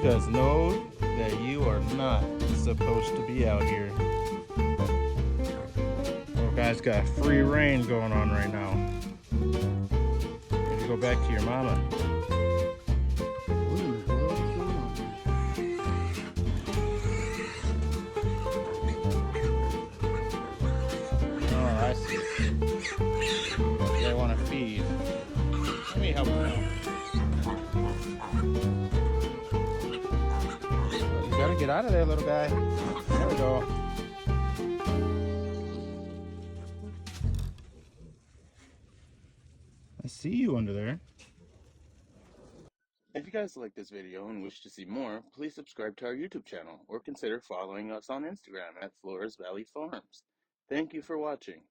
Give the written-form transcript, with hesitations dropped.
because know that you are not supposed to be out here. Oh, guys, got free reign going on right now. If you go back to your mama. Oh, I see. They want to feed. Let me help them out. You gotta get out of there, little guy. There we go. I see you under there. If you guys like this video and wish to see more, please subscribe to our YouTube channel or consider following us on Instagram at Flores Valley Farms. Thank you for watching.